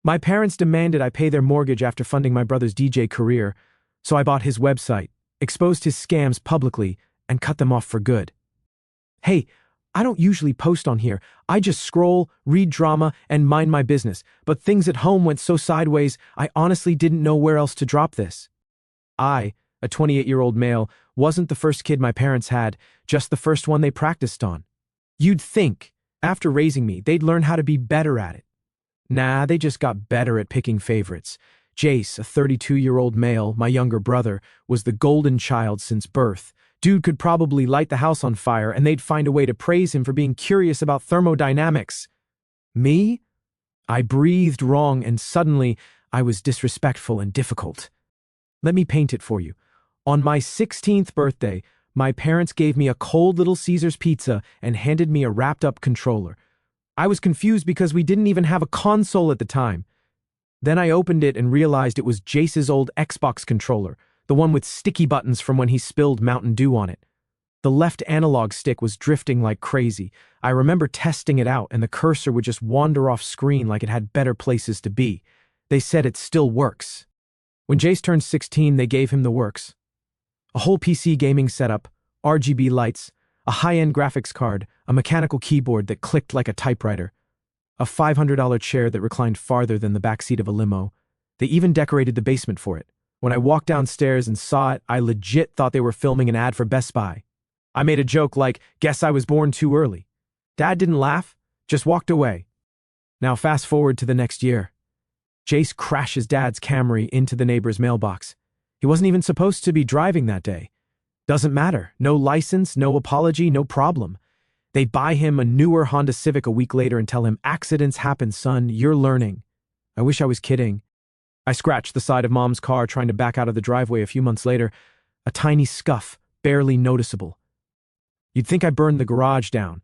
My parents demanded I pay their mortgage after funding my brother's DJ career, so I bought his website, exposed his scams publicly, and cut them off for good. Hey, I don't usually post on here. I just scroll, read drama, and mind my business, but things at home went so sideways, I honestly didn't know where else to drop this. I, a 28-year-old male, wasn't the first kid my parents had, just the first one they practiced on. You'd think, after raising me, they'd learn how to be better at it. Nah, they just got better at picking favorites. Jace, a 32-year-old male, my younger brother, was the golden child since birth. Dude could probably light the house on fire and they'd find a way to praise him for being curious about thermodynamics. Me? I breathed wrong and suddenly I was disrespectful and difficult. Let me paint it for you. On my 16th birthday, my parents gave me a cold Little Caesars pizza and handed me a wrapped-up controller. I was confused because we didn't even have a console at the time. Then I opened it and realized it was Jace's old Xbox controller, the one with sticky buttons from when he spilled Mountain Dew on it. The left analog stick was drifting like crazy. I remember testing it out and the cursor would just wander off screen like it had better places to be. They said it still works. When Jace turned 16, they gave him the works. A whole PC gaming setup, RGB lights, a high-end graphics card, a mechanical keyboard that clicked like a typewriter, a $500 chair that reclined farther than the backseat of a limo. They even decorated the basement for it. When I walked downstairs and saw it, I legit thought they were filming an ad for Best Buy. I made a joke like, guess I was born too early. Dad didn't laugh, just walked away. Now fast forward to the next year. Jace crashes Dad's Camry into the neighbor's mailbox. He wasn't even supposed to be driving that day. Doesn't matter. No license, no apology, no problem. They buy him a newer Honda Civic a week later and tell him, accidents happen, son, you're learning. I wish I was kidding. I scratched the side of Mom's car trying to back out of the driveway a few months later. A tiny scuff, barely noticeable. You'd think I burned the garage down.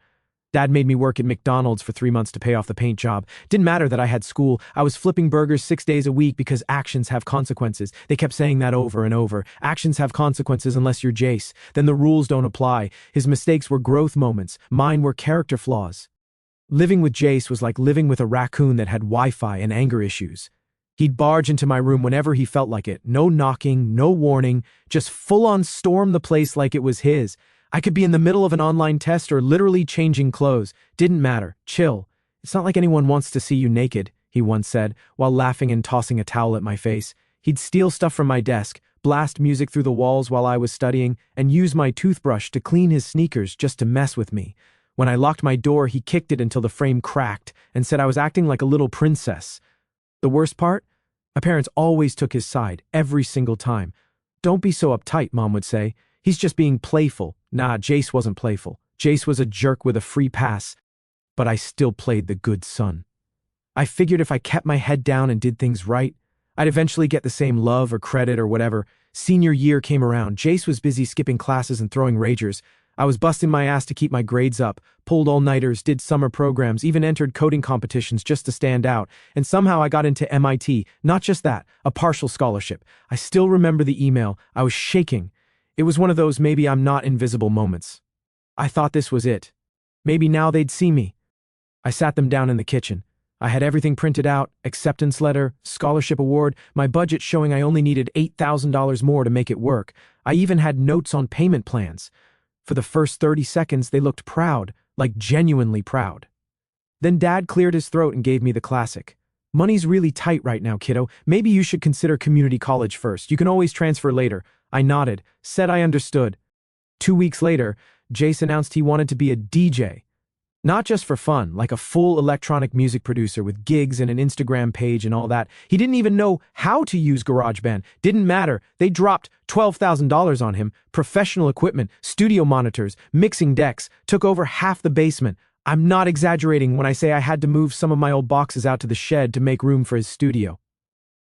Dad made me work at McDonald's for 3 months to pay off the paint job. Didn't matter that I had school. I was flipping burgers 6 days a week because actions have consequences. They kept saying that over and over. Actions have consequences unless you're Jace. Then the rules don't apply. His mistakes were growth moments. Mine were character flaws. Living with Jace was like living with a raccoon that had Wi-Fi and anger issues. He'd barge into my room whenever he felt like it. No knocking, no warning, just full-on storm the place like it was his. I could be in the middle of an online test or literally changing clothes. Didn't matter. Chill. It's not like anyone wants to see you naked, he once said, while laughing and tossing a towel at my face. He'd steal stuff from my desk, blast music through the walls while I was studying, and use my toothbrush to clean his sneakers just to mess with me. When I locked my door, he kicked it until the frame cracked and said I was acting like a little princess. The worst part? My parents always took his side, every single time. Don't be so uptight, Mom would say. He's just being playful. Nah, Jace wasn't playful. Jace was a jerk with a free pass. But I still played the good son. I figured if I kept my head down and did things right, I'd eventually get the same love or credit or whatever. Senior year came around. Jace was busy skipping classes and throwing ragers. I was busting my ass to keep my grades up, pulled all-nighters, did summer programs, even entered coding competitions just to stand out, and somehow I got into MIT. Not just that, a partial scholarship. I still remember the email. I was shaking. It was one of those maybe I'm not invisible moments. I thought this was it. Maybe now they'd see me. I sat them down in the kitchen. I had everything printed out, acceptance letter, scholarship award, my budget showing I only needed $8,000 more to make it work. I even had notes on payment plans. For the first 30 seconds, they looked proud, like genuinely proud. Then Dad cleared his throat and gave me the classic. Money's really tight right now, kiddo. Maybe you should consider community college first. You can always transfer later. I nodded, said I understood. 2 weeks later, Jace announced he wanted to be a DJ. Not just for fun, like a full electronic music producer with gigs and an Instagram page and all that. He didn't even know how to use GarageBand. Didn't matter. They dropped $12,000 on him. Professional equipment, studio monitors, mixing decks, took over half the basement. I'm not exaggerating when I say I had to move some of my old boxes out to the shed to make room for his studio.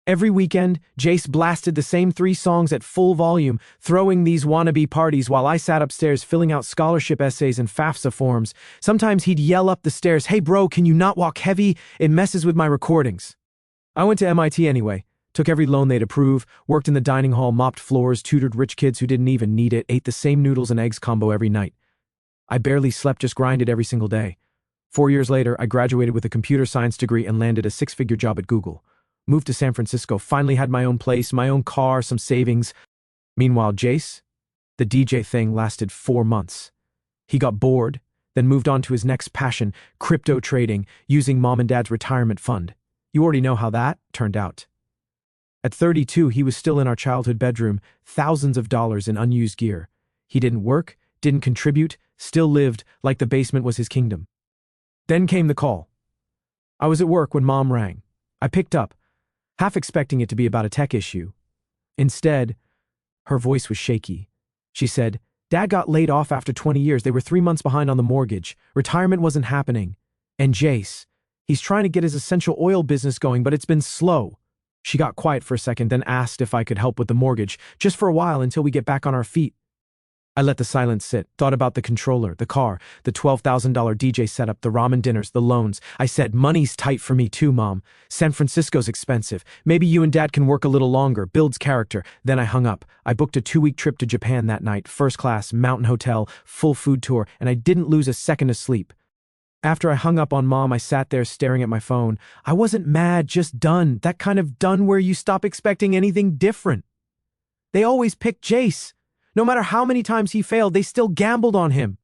Every weekend, Jace blasted the same 3 songs at full volume, throwing these wannabe parties while I sat upstairs filling out scholarship essays and FAFSA forms. Sometimes he'd yell up the stairs, "Hey bro, can you not walk heavy? It messes with my recordings." I went to MIT anyway, took every loan they'd approve, worked in the dining hall, mopped floors, tutored rich kids who didn't even need it, ate the same noodles and eggs combo every night. I barely slept, just grinded every single day. 4 years later, I graduated with a computer science degree and landed a six-figure job at Google. Moved to San Francisco, finally had my own place, my own car, some savings. Meanwhile, Jace, the DJ thing lasted 4 months. He got bored, then moved on to his next passion, crypto trading, using mom and dad's retirement fund. You already know how that turned out. At 32, he was still in our childhood bedroom, thousands of dollars in unused gear. He didn't work, didn't contribute, still lived like the basement was his kingdom. Then came the call. I was at work when Mom rang. I picked up, half expecting it to be about a tech issue. Instead, her voice was shaky. She said, "Dad got laid off after 20 years. They were 3 months behind on the mortgage. Retirement wasn't happening. And Jace, he's trying to get his essential oil business going, but it's been slow." She got quiet for a second, then asked if I could help with the mortgage, just for a while until we get back on our feet. I let the silence sit, thought about the controller, the car, the $12,000 DJ setup, the ramen dinners, the loans. I said, "Money's tight for me too, Mom. San Francisco's expensive. Maybe you and Dad can work a little longer, builds character." Then I hung up. I booked a 2-week trip to Japan that night, first class, mountain hotel, full food tour, and I didn't lose a second of sleep. After I hung up on Mom, I sat there staring at my phone. I wasn't mad, just done. That kind of done where you stop expecting anything different. They always picked Jace. No matter how many times he failed, they still gambled on him.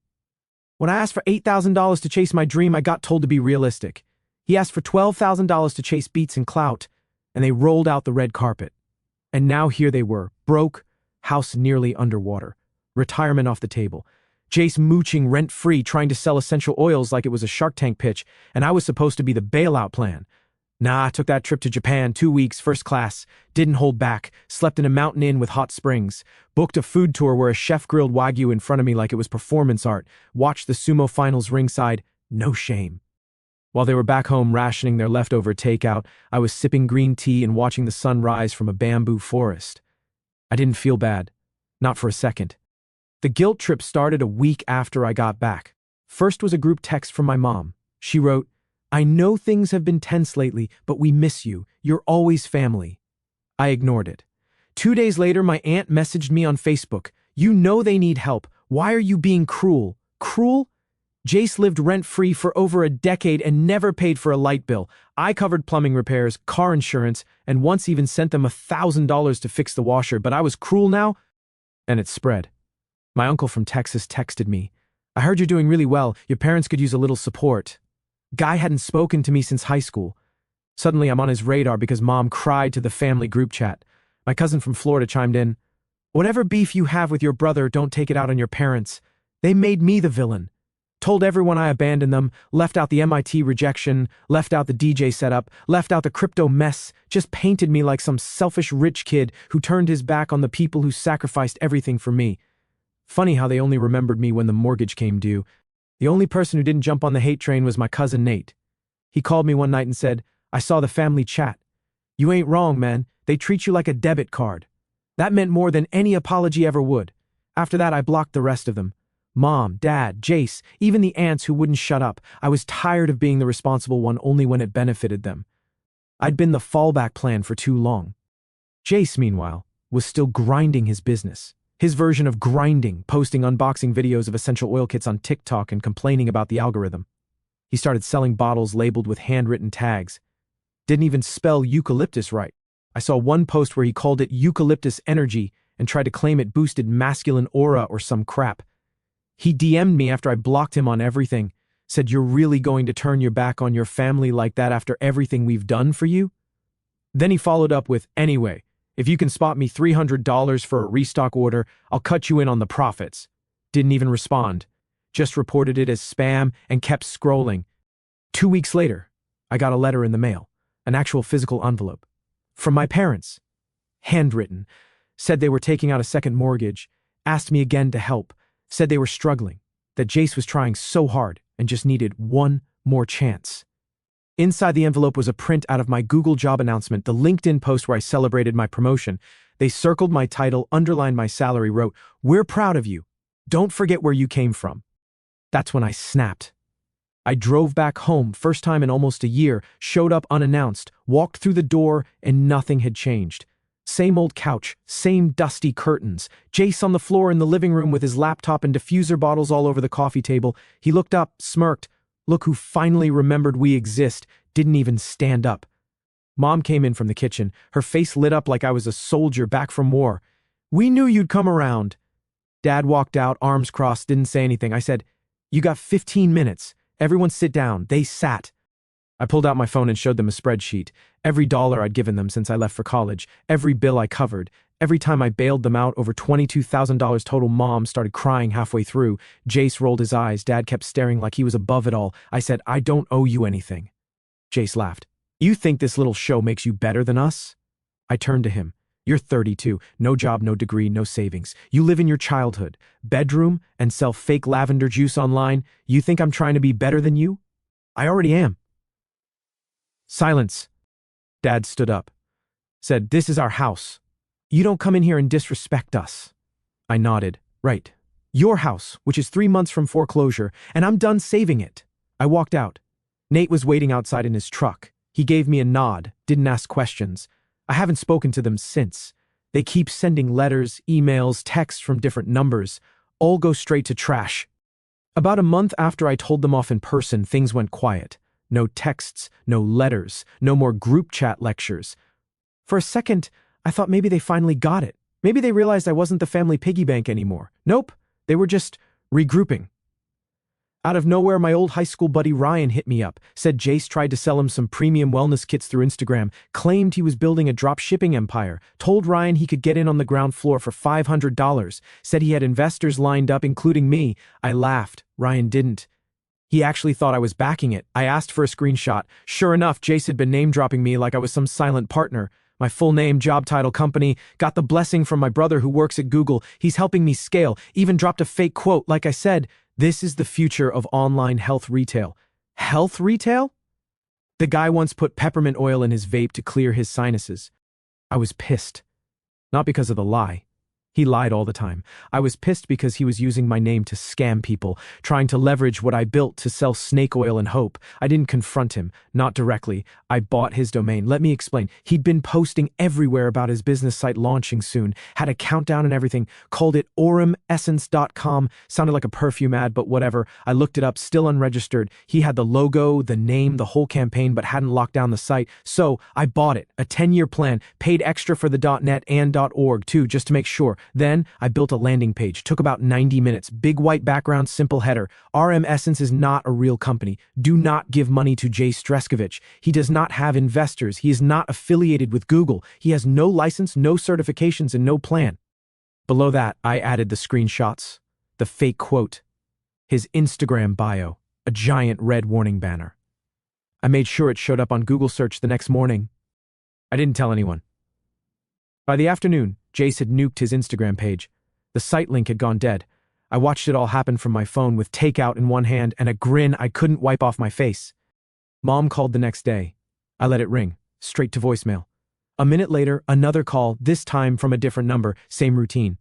When I asked for $8,000 to chase my dream, I got told to be realistic. He asked for $12,000 to chase beats and clout, and they rolled out the red carpet. And now here they were, broke, house nearly underwater, retirement off the table. Jace mooching rent-free, trying to sell essential oils like it was a Shark Tank pitch, and I was supposed to be the bailout plan. Nah, I took that trip to Japan, 2 weeks, first class, didn't hold back, slept in a mountain inn with hot springs, booked a food tour where a chef grilled Wagyu in front of me like it was performance art, watched the sumo finals ringside, no shame. While they were back home rationing their leftover takeout, I was sipping green tea and watching the sun rise from a bamboo forest. I didn't feel bad, not for a second. The guilt trip started a week after I got back. First was a group text from my mom. She wrote, "I know things have been tense lately, but we miss you. You're always family." I ignored it. 2 days later, my aunt messaged me on Facebook. "You know they need help. Why are you being cruel?" Cruel? Jace lived rent-free for over a decade and never paid for a light bill. I covered plumbing repairs, car insurance, and once even sent them $1,000 to fix the washer, but I was cruel now? And it spread. My uncle from Texas texted me. "I heard you're doing really well. Your parents could use a little support." Guy hadn't spoken to me since high school. Suddenly I'm on his radar because Mom cried to the family group chat. My cousin from Florida chimed in. "Whatever beef you have with your brother, don't take it out on your parents. They made me the villain. Told everyone I abandoned them, left out the MIT rejection, left out the DJ setup, left out the crypto mess, just painted me like some selfish rich kid who turned his back on the people who sacrificed everything for me." Funny how they only remembered me when the mortgage came due. The only person who didn't jump on the hate train was my cousin Nate. He called me one night and said, "I saw the family chat. You ain't wrong, man. They treat you like a debit card." That meant more than any apology ever would. After that, I blocked the rest of them. Mom, Dad, Jace, even the aunts who wouldn't shut up. I was tired of being the responsible one only when it benefited them. I'd been the fallback plan for too long. Jace, meanwhile, was still grinding his business. His version of grinding, posting unboxing videos of essential oil kits on TikTok and complaining about the algorithm. He started selling bottles labeled with handwritten tags. Didn't even spell eucalyptus right. I saw one post where he called it eucalyptus energy and tried to claim it boosted masculine aura or some crap. He DM'd me after I blocked him on everything, said, "You're really going to turn your back on your family like that after everything we've done for you?" Then he followed up with, "Anyway, if you can spot me $300 for a restock order, I'll cut you in on the profits." Didn't even respond. Just reported it as spam and kept scrolling. 2 weeks later, I got a letter in the mail, an actual physical envelope. From my parents. Handwritten. Said they were taking out a second mortgage. Asked me again to help. Said they were struggling. That Jace was trying so hard and just needed one more chance. Inside the envelope was a print out of my Google job announcement, the LinkedIn post where I celebrated my promotion. They circled my title, underlined my salary, wrote, "We're proud of you. Don't forget where you came from." That's when I snapped. I drove back home, first time in almost a year, showed up unannounced, walked through the door, and nothing had changed. Same old couch, same dusty curtains, Jace on the floor in the living room with his laptop and diffuser bottles all over the coffee table. He looked up, smirked. Look who finally remembered we exist, didn't even stand up. Mom came in from the kitchen, her face lit up like I was a soldier back from war. We knew you'd come around. Dad walked out, arms crossed, didn't say anything. I said, you got 15 minutes. Everyone sit down. They sat. I pulled out my phone and showed them a spreadsheet. Every dollar I'd given them since I left for college, every bill I covered, every time I bailed them out, over $22,000 total. Mom started crying halfway through. Jace rolled his eyes. Dad kept staring like he was above it all. I said, I don't owe you anything. Jace laughed. You think this little show makes you better than us? I turned to him. You're 32, no job, no degree, no savings. You live in your childhood, bedroom, and sell fake lavender juice online. You think I'm trying to be better than you? I already am. Silence. Dad stood up, said, this is our house. You don't come in here and disrespect us. I nodded. Right. Your house, which is 3 months from foreclosure, and I'm done saving it. I walked out. Nate was waiting outside in his truck. He gave me a nod, didn't ask questions. I haven't spoken to them since. They keep sending letters, emails, texts from different numbers. All go straight to trash. About a month after I told them off in person, things went quiet. No texts, no letters, no more group chat lectures. For a second, I thought maybe they finally got it. Maybe they realized I wasn't the family piggy bank anymore. Nope, they were just regrouping. Out of nowhere, my old high school buddy Ryan hit me up, said Jace tried to sell him some premium wellness kits through Instagram, claimed he was building a drop shipping empire, told Ryan he could get in on the ground floor for $500, said he had investors lined up, including me. I laughed. Ryan didn't. He actually thought I was backing it. I asked for a screenshot. Sure enough, Jace had been name-dropping me like I was some silent partner. My full name, job title, company, got the blessing from my brother who works at Google. He's helping me scale, even dropped a fake quote. Like I said, this is the future of online health retail. Health retail? The guy once put peppermint oil in his vape to clear his sinuses. I was pissed. Not because of the lie. He lied all the time. I was pissed because he was using my name to scam people, trying to leverage what I built to sell snake oil and hope. I didn't confront him, not directly. I bought his domain. Let me explain. He'd been posting everywhere about his business site launching soon, had a countdown and everything, called it orumessence.com. Sounded like a perfume ad, but whatever. I looked it up, still unregistered. He had the logo, the name, the whole campaign, but hadn't locked down the site. So I bought it, a 10-year plan, paid extra for the .net and .org too, just to make sure. Then I built a landing page, took about 90 minutes, big white background, simple header. RM Essence is not a real company. Do not give money to Jay Streskovich. He does not have investors. He is not affiliated with Google. He has no license, no certifications, and no plan. Below that, I added the screenshots, the fake quote, his Instagram bio, a giant red warning banner. I made sure it showed up on Google search the next morning. I didn't tell anyone. By the afternoon, Jace had nuked his Instagram page. The site link had gone dead. I watched it all happen from my phone with takeout in one hand and a grin I couldn't wipe off my face. Mom called the next day. I let it ring, straight to voicemail. A minute later, another call, this time from a different number, same routine.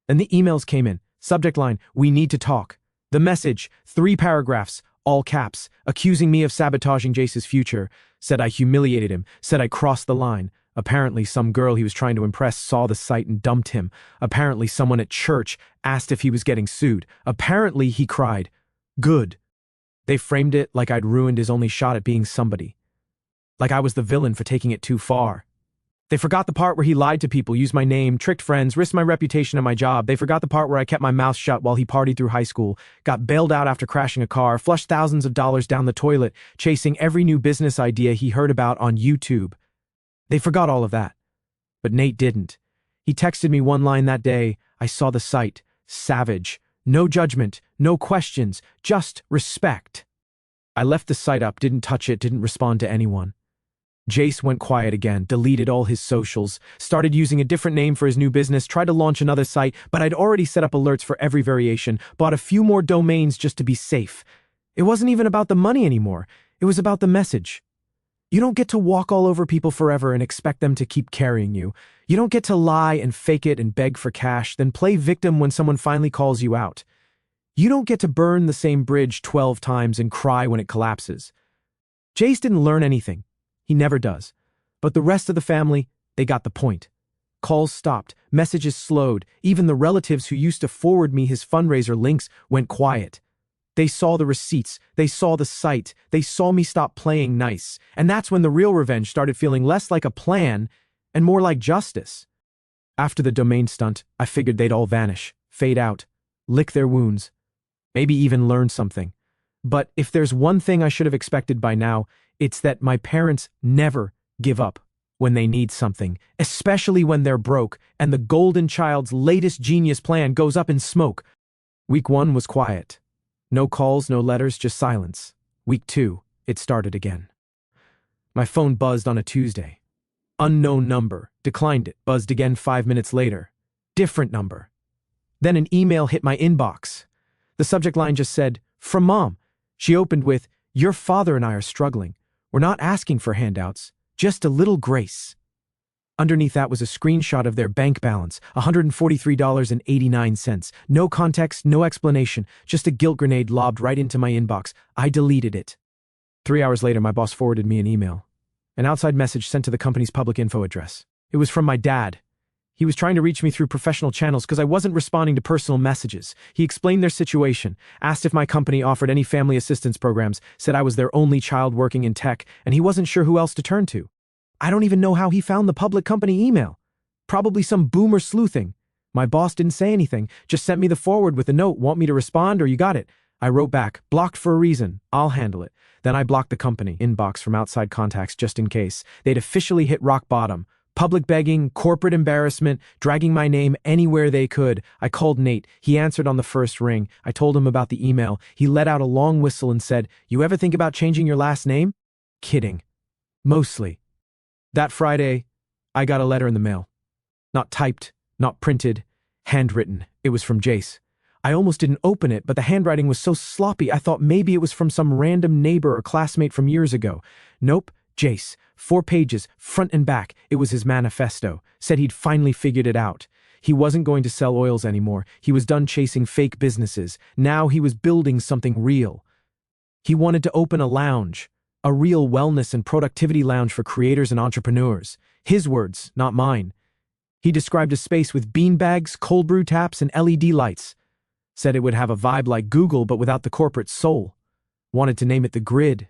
Then the emails came in. Subject line, we need to talk. The message, 3 paragraphs, all caps, accusing me of sabotaging Jace's future, said I humiliated him, said I crossed the line. Apparently, some girl he was trying to impress saw the site and dumped him. Apparently, someone at church asked if he was getting sued. Apparently, he cried, good. They framed it like I'd ruined his only shot at being somebody. Like I was the villain for taking it too far. They forgot the part where he lied to people, used my name, tricked friends, risked my reputation and my job. They forgot the part where I kept my mouth shut while he partied through high school, got bailed out after crashing a car, flushed thousands of dollars down the toilet, chasing every new business idea he heard about on YouTube. They forgot all of that. But Nate didn't. He texted me one line that day. I saw the site. Savage. No judgment. No questions. Just respect. I left the site up, didn't touch it, didn't respond to anyone. Jace went quiet again, deleted all his socials, started using a different name for his new business, tried to launch another site, but I'd already set up alerts for every variation, bought a few more domains just to be safe. It wasn't even about the money anymore. It was about the message. You don't get to walk all over people forever and expect them to keep carrying you. You don't get to lie and fake it and beg for cash, then play victim when someone finally calls you out. You don't get to burn the same bridge 12 times and cry when it collapses. Jace didn't learn anything. He never does. But the rest of the family, they got the point. Calls stopped, messages slowed, even the relatives who used to forward me his fundraiser links went quiet. They saw the receipts, they saw the site, they saw me stop playing nice, and that's when the real revenge started feeling less like a plan and more like justice. After the domain stunt, I figured they'd all vanish, fade out, lick their wounds, maybe even learn something. But if there's one thing I should have expected by now, it's that my parents never give up when they need something, especially when they're broke and the golden child's latest genius plan goes up in smoke. Week 1 was quiet. No calls, no letters, just silence. Week 2, it started again. My phone buzzed on a Tuesday. Unknown number. Declined it. Buzzed again 5 minutes later. Different number. Then an email hit my inbox. The subject line just said, "From Mom." She opened with, "Your father and I are struggling. We're not asking for handouts, just a little grace." Underneath that was a screenshot of their bank balance, $143.89. No context, no explanation, just a guilt grenade lobbed right into my inbox. I deleted it. 3 hours later, my boss forwarded me an email. An outside message sent to the company's public info address. It was from my dad. He was trying to reach me through professional channels because I wasn't responding to personal messages. He explained their situation, asked if my company offered any family assistance programs, said I was their only child working in tech, and he wasn't sure who else to turn to. I don't even know how he found the public company email. Probably some boomer sleuthing. My boss didn't say anything, just sent me the forward with a note, "Want me to respond or you got it?" I wrote back, "Blocked for a reason. I'll handle it." Then I blocked the company inbox from outside contacts just in case. They'd officially hit rock bottom. Public begging, corporate embarrassment, dragging my name anywhere they could. I called Nate. He answered on the first ring. I told him about the email. He let out a long whistle and said, "You ever think about changing your last name?" Kidding. Mostly. That Friday, I got a letter in the mail. Not typed, not printed, handwritten. It was from Jace. I almost didn't open it, but the handwriting was so sloppy I thought maybe it was from some random neighbor or classmate from years ago. Nope, Jace. 4 pages, front and back. It was his manifesto. Said he'd finally figured it out. He wasn't going to sell oils anymore. He was done chasing fake businesses. Now he was building something real. He wanted to open a lounge. A real wellness and productivity lounge for creators and entrepreneurs. His words, not mine. He described a space with beanbags, cold brew taps, and LED lights. Said it would have a vibe like Google but without the corporate soul. Wanted to name it The Grid.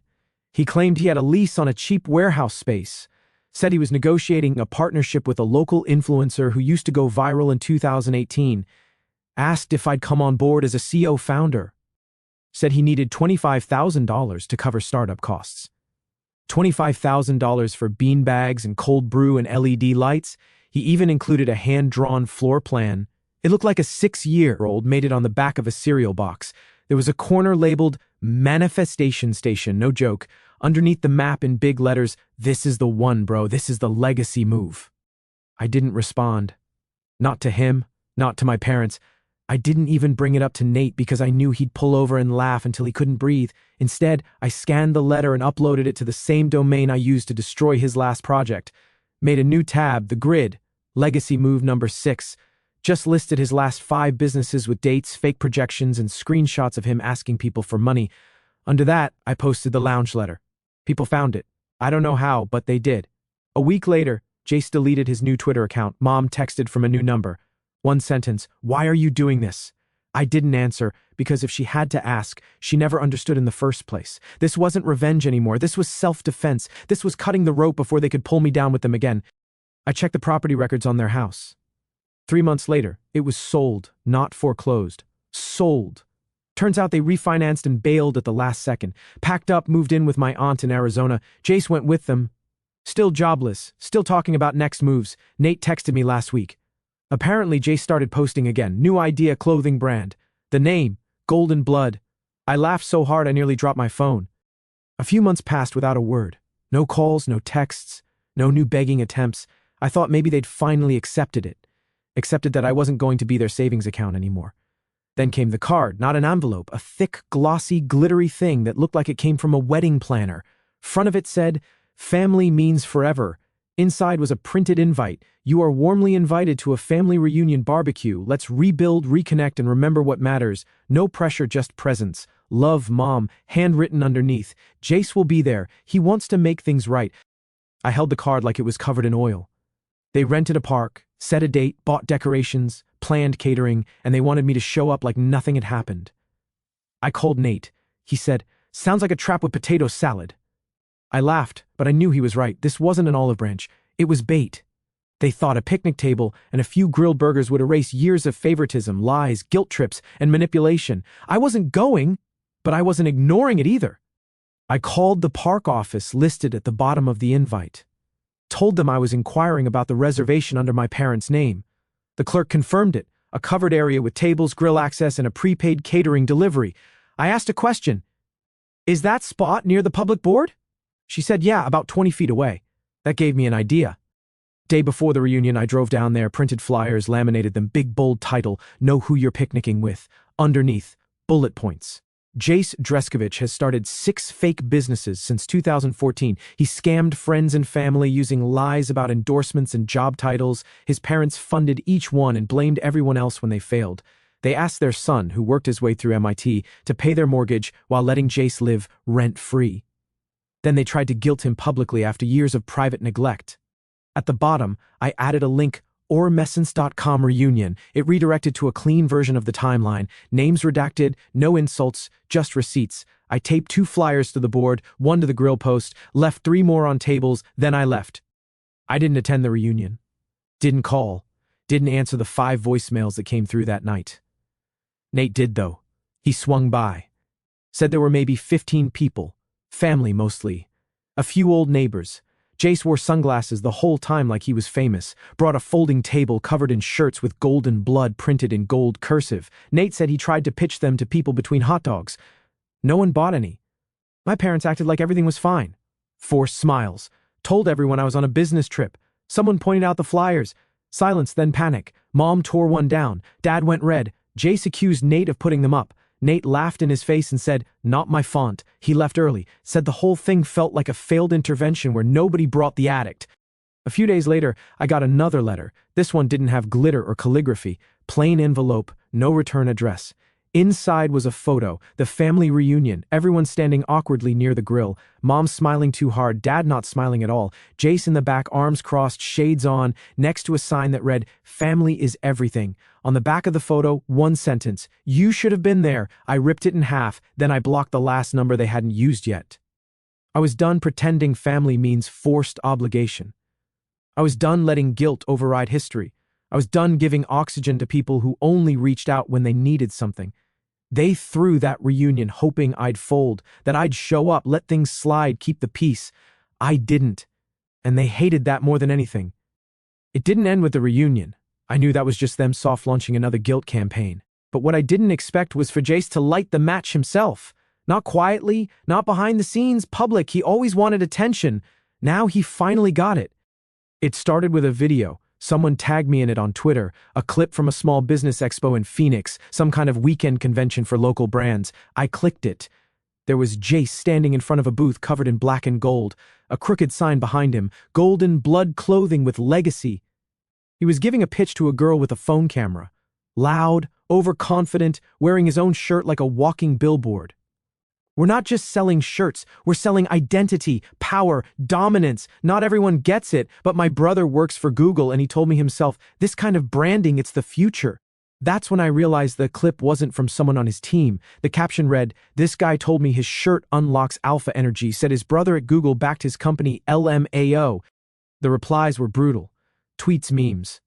He claimed he had a lease on a cheap warehouse space. Said he was negotiating a partnership with a local influencer who used to go viral in 2018. Asked if I'd come on board as a CEO founder. Said he needed $25,000 to cover startup costs. $25,000 for beanbags and cold brew and LED lights. He even included a hand-drawn floor plan. It looked like a 6-year-old made it on the back of a cereal box. There was a corner labeled Manifestation Station, no joke. Underneath the map in big letters, "This is the one, bro. This is the legacy move." I didn't respond. Not to him, not to my parents. I didn't even bring it up to Nate because I knew he'd pull over and laugh until he couldn't breathe. Instead, I scanned the letter and uploaded it to the same domain I used to destroy his last project. Made a new tab, The Grid, Legacy Move number 6. Just listed his last 5 businesses with dates, fake projections, and screenshots of him asking people for money. Under that, I posted the lounge letter. People found it. I don't know how, but they did. A week later, Jace deleted his new Twitter account. Mom texted from a new number. One sentence, "Why are you doing this?" I didn't answer, because if she had to ask, she never understood in the first place. This wasn't revenge anymore. This was self-defense. This was cutting the rope before they could pull me down with them again. I checked the property records on their house. 3 months later, it was sold, not foreclosed. Sold. Turns out they refinanced and bailed at the last second. Packed up, moved in with my aunt in Arizona. Jace went with them. Still jobless, still talking about next moves. Nate texted me last week. Apparently, Jace started posting again. New idea, clothing brand. The name, Golden Blood. I laughed so hard I nearly dropped my phone. A few months passed without a word. No calls, no texts, no new begging attempts. I thought maybe they'd finally accepted it. Accepted that I wasn't going to be their savings account anymore. Then came the card, not an envelope, a thick, glossy, glittery thing that looked like it came from a wedding planner. Front of it said, "Family means forever." Inside was a printed invite. "You are warmly invited to a family reunion barbecue. Let's rebuild, reconnect, and remember what matters. No pressure, just presence. Love, Mom," handwritten underneath. "Jace will be there. He wants to make things right." I held the card like it was covered in oil. They rented a park, set a date, bought decorations, planned catering, and they wanted me to show up like nothing had happened. I called Nate. He said, "Sounds like a trap with potato salad." I laughed, but I knew he was right. This wasn't an olive branch. It was bait. They thought a picnic table and a few grilled burgers would erase years of favoritism, lies, guilt trips, and manipulation. I wasn't going, but I wasn't ignoring it either. I called the park office listed at the bottom of the invite. Told them I was inquiring about the reservation under my parents' name. The clerk confirmed it, a covered area with tables, grill access, and a prepaid catering delivery. I asked a question. "Is that spot near the public board?" She said, "Yeah, about 20 feet away." That gave me an idea. Day before the reunion, I drove down there, printed flyers, laminated them, big bold title, "Know who you're picnicking with." Underneath, bullet points. Jace Dreskovich has started 6 fake businesses since 2014. He scammed friends and family using lies about endorsements and job titles. His parents funded each one and blamed everyone else when they failed. They asked their son, who worked his way through MIT, to pay their mortgage while letting Jace live rent-free. Then they tried to guilt him publicly after years of private neglect. At the bottom, I added a link, ormessence.com reunion. It redirected to a clean version of the timeline. Names redacted, no insults, just receipts. I taped 2 flyers to the board, 1 to the grill post, left 3 more on tables, then I left. I didn't attend the reunion. Didn't call. Didn't answer the 5 voicemails that came through that night. Nate did, though. He swung by. Said there were maybe 15 people. Family, mostly. A few old neighbors. Jace wore sunglasses the whole time like he was famous, brought a folding table covered in shirts with golden blood printed in gold cursive. Nate said he tried to pitch them to people between hot dogs. No one bought any. My parents acted like everything was fine. Forced smiles. Told everyone I was on a business trip. Someone pointed out the flyers. Silence, then panic. Mom tore one down. Dad went red. Jace accused Nate of putting them up. Nate laughed in his face and said, "Not my font." He left early, said the whole thing felt like a failed intervention where nobody brought the addict. A few days later, I got another letter. This one didn't have glitter or calligraphy. Plain envelope, no return address. Inside was a photo, the family reunion, everyone standing awkwardly near the grill. Mom smiling too hard, Dad not smiling at all. Jace in the back, arms crossed, shades on, next to a sign that read, "Family is everything." On the back of the photo, 1 sentence, "You should have been there." I ripped it in half, then I blocked the last number they hadn't used yet. I was done pretending family means forced obligation. I was done letting guilt override history. I was done giving oxygen to people who only reached out when they needed something. They threw that reunion hoping I'd fold, that I'd show up, let things slide, keep the peace. I didn't, and they hated that more than anything. It didn't end with the reunion. I knew that was just them soft launching another guilt campaign. But what I didn't expect was for Jace to light the match himself. Not quietly, not behind the scenes, public. He always wanted attention. Now he finally got it. It started with a video. Someone tagged me in it on Twitter, a clip from a small business expo in Phoenix, some kind of weekend convention for local brands. I clicked it. There was Jace standing in front of a booth covered in black and gold, a crooked sign behind him, golden blood clothing with legacy. He was giving a pitch to a girl with a phone camera. Loud, overconfident, wearing his own shirt like a walking billboard. "We're not just selling shirts, we're selling identity, power, dominance. Not everyone gets it, but my brother works for Google and he told me himself, this kind of branding, it's the future." That's when I realized the clip wasn't from someone on his team. The caption read, "This guy told me his shirt unlocks alpha energy, said his brother at Google backed his company LMAO. The replies were brutal. Tweets, memes.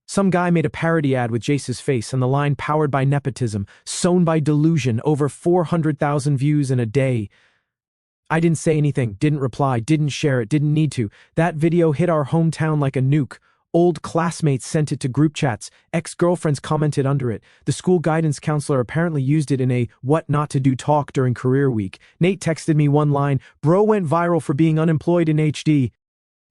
Some guy made a parody ad with Jace's face and the line "powered by nepotism, sown by delusion," over 400,000 views in a day. I didn't say anything, didn't reply, didn't share it, didn't need to. That video hit our hometown like a nuke. Old classmates sent it to group chats. Ex-girlfriends commented under it. The school guidance counselor apparently used it in a what not to do talk during career week. Nate texted me one line, "Bro went viral for being unemployed in HD."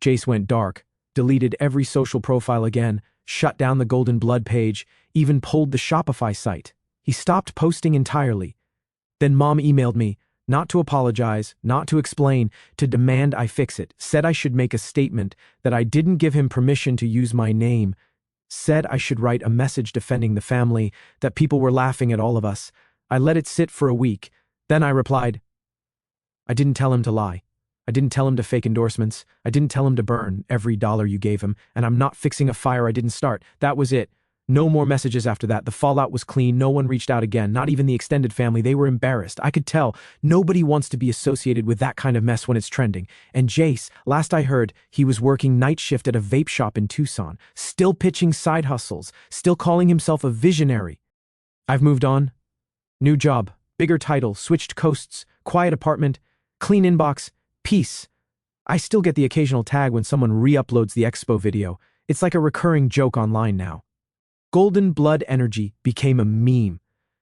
Jace went dark, deleted every social profile again, shut down the Golden Blood page, even pulled the Shopify site. He stopped posting entirely. Then Mom emailed me, not to apologize, not to explain, to demand I fix it. Said I should make a statement, that I didn't give him permission to use my name. Said I should write a message defending the family, that people were laughing at all of us. I let it sit for a week. Then I replied, "I didn't tell him to lie. I didn't tell him to fake endorsements. I didn't tell him to burn every dollar you gave him, and I'm not fixing a fire I didn't start. That was it. No more messages after that. The fallout was clean. No one reached out again, not even the extended family. They were embarrassed. I could tell nobody wants to be associated with that kind of mess when it's trending. And Jace, last I heard, he was working night shift at a vape shop in Tucson, still pitching side hustles, still calling himself a visionary. I've moved on. New job, bigger title, switched coasts, quiet apartment, clean inbox, peace. I still get the occasional tag when someone re-uploads the expo video. It's like a recurring joke online now. Golden blood energy became a meme.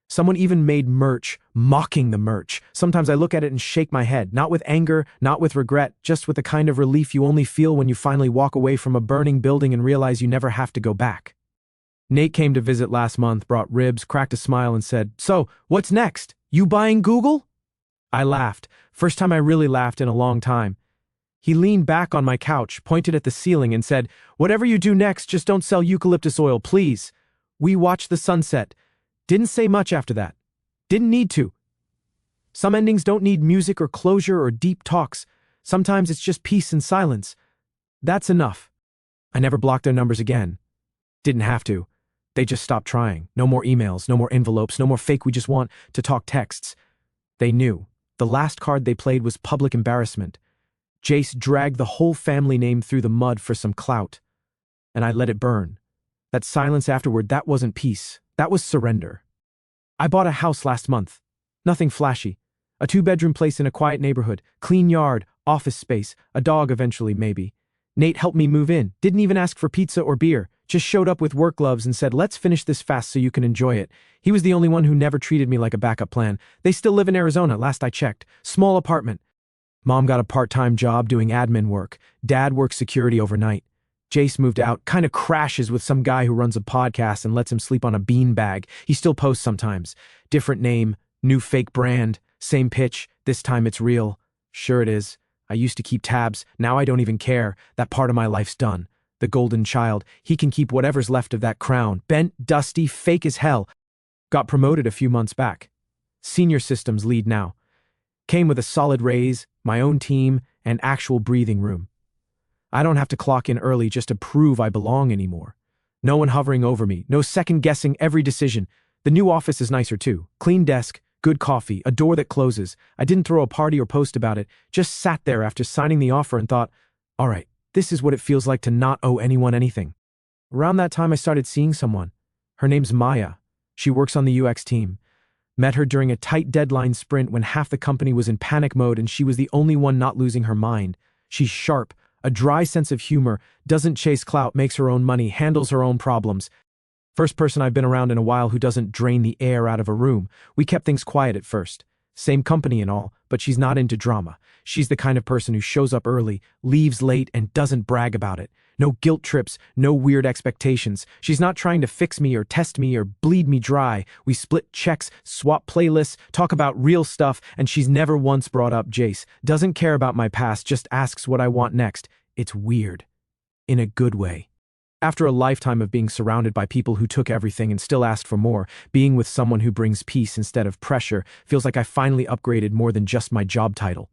Someone even made merch, mocking the merch. Sometimes I look at it and shake my head, not with anger, not with regret, just with the kind of relief you only feel when you finally walk away from a burning building and realize you never have to go back. Nate came to visit last month, brought ribs, cracked a smile and said, "So, what's next? You buying Google?" I laughed. First time I really laughed in a long time. He leaned back on my couch, pointed at the ceiling and said, "Whatever you do next, just don't sell eucalyptus oil, please." We watched the sunset. Didn't say much after that. Didn't need to. Some endings don't need music or closure or deep talks. Sometimes it's just peace and silence. That's enough. I never blocked their numbers again. Didn't have to. They just stopped trying. No more emails, no more envelopes, no more fake we just want to talk texts. They knew. The last card they played was public embarrassment. Jace dragged the whole family name through the mud for some clout. And I let it burn. That silence afterward, that wasn't peace. That was surrender. I bought a house last month. Nothing flashy. A 2-bedroom place in a quiet neighborhood. Clean yard, office space, a dog eventually maybe. Nate helped me move in. Didn't even ask for pizza or beer. Just showed up with work gloves and said, "Let's finish this fast so you can enjoy it." He was the only one who never treated me like a backup plan. They still live in Arizona, last I checked. Small apartment. Mom got a part-time job doing admin work. Dad works security overnight. Jace moved out, kind of crashes with some guy who runs a podcast and lets him sleep on a beanbag. He still posts sometimes. Different name, new fake brand, same pitch, this time it's real. Sure it is. I used to keep tabs, now I don't even care. That part of my life's done. The golden child, he can keep whatever's left of that crown. Bent, dusty, fake as hell. Got promoted a few months back. Senior systems lead now. Came with a solid raise, my own team, and actual breathing room. I don't have to clock in early just to prove I belong anymore. No one hovering over me, no second-guessing every decision. The new office is nicer too. Clean desk, good coffee, a door that closes. I didn't throw a party or post about it, just sat there after signing the offer and thought, all right, this is what it feels like to not owe anyone anything. Around that time I started seeing someone. Her name's Maya. She works on the UX team. Met her during a tight deadline sprint when half the company was in panic mode and she was the only one not losing her mind. She's sharp, a dry sense of humor, doesn't chase clout, makes her own money, handles her own problems. First person I've been around in a while who doesn't drain the air out of a room. We kept things quiet at first. Same company and all, but she's not into drama. She's the kind of person who shows up early, leaves late, and doesn't brag about it. No guilt trips, no weird expectations. She's not trying to fix me or test me or bleed me dry. We split checks, swap playlists, talk about real stuff, and she's never once brought up Jace. Doesn't care about my past, just asks what I want next. It's weird. In a good way. After a lifetime of being surrounded by people who took everything and still asked for more, being with someone who brings peace instead of pressure feels like I finally upgraded more than just my job title.